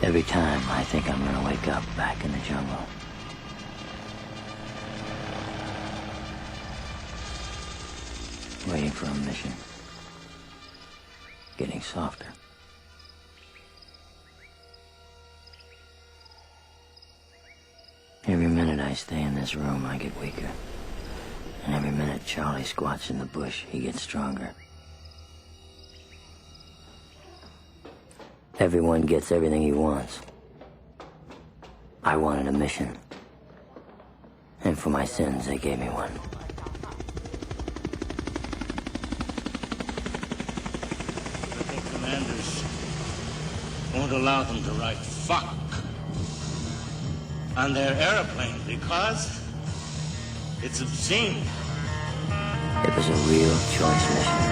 Every time I think I'm gonna wake up back in the jungle. Waiting for a mission. Getting softer. Every minute I stay in this room, I get weaker. And every minute Charlie squats in the bush, he gets stronger. Everyone gets everything he wants. I wanted a mission. And for my sins, they gave me one. The commanders won't allow them to write fuck on their airplane because it's obscene. It was a real choice mission.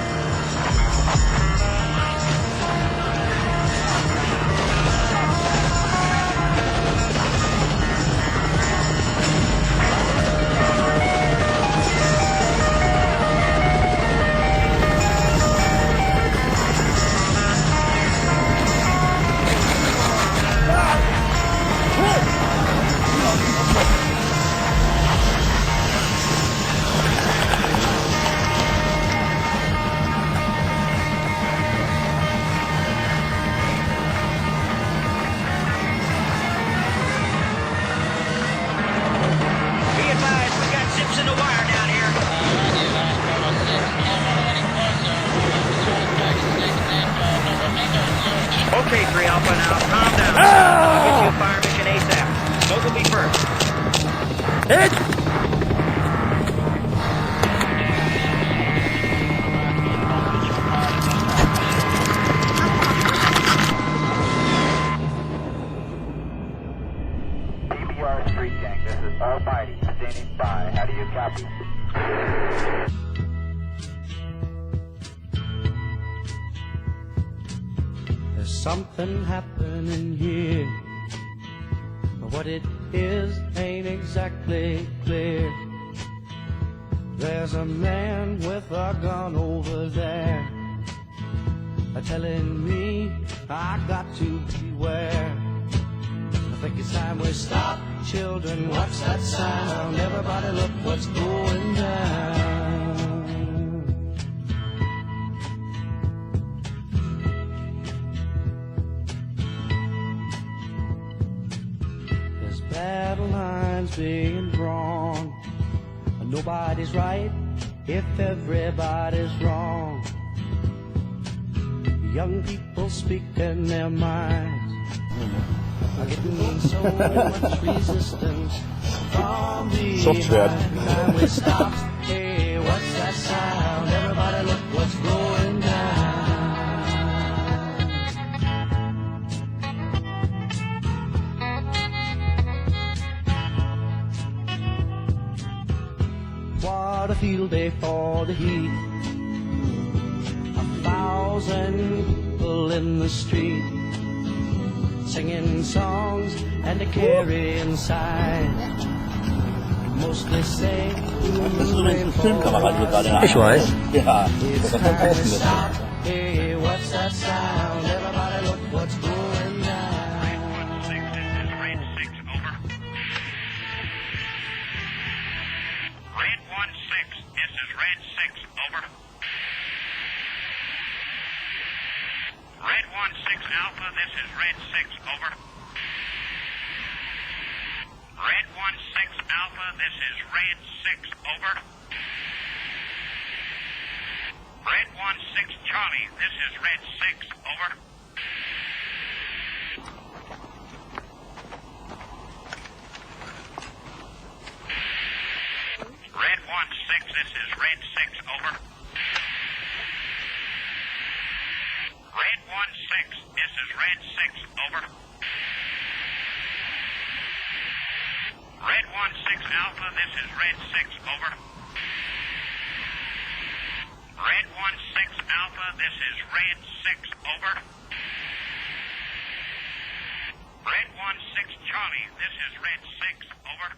Okay, 3 Alpha now, calm down. I'll get you a fire mission ASAP. Smoke will be first. Hit! PBR Street Gang, this is Almighty, standing by. How do you copy? There's something happening here, but what it is ain't exactly clear. There's a man with a gun over there, telling me I got to beware. I think it's time we stop, children, watch that sound. Everybody look what's going down. Battle lines being drawn. Nobody's right if everybody's wrong. Young people speaking their minds are getting so much resistance from Software. behind. We stop. Hey, what's that sound? Everybody look what's going down. What a field day for the heat. 1,000 people in the street, singing songs and a carrying signs. Mostly say, Bist du übrigens eine Filmkamera hier gerade in der Ich weiß. Ja, das ist ein Posten. hey, what's that sound? Everybody look what's going down. Red 1-6 Alpha, this is Red 6, over. Red 1-6 Alpha, this is Red 6, over. Red 1-6 Charlie, this is Red 6, over. Red 1-6, this is Red 6, over. Red 1-6, this is Red 6, over. Red 1-6 Alpha, this is Red 6, over. Red 1-6 Alpha, this is Red 6, over. Red 1-6 Charlie, this is Red 6, over.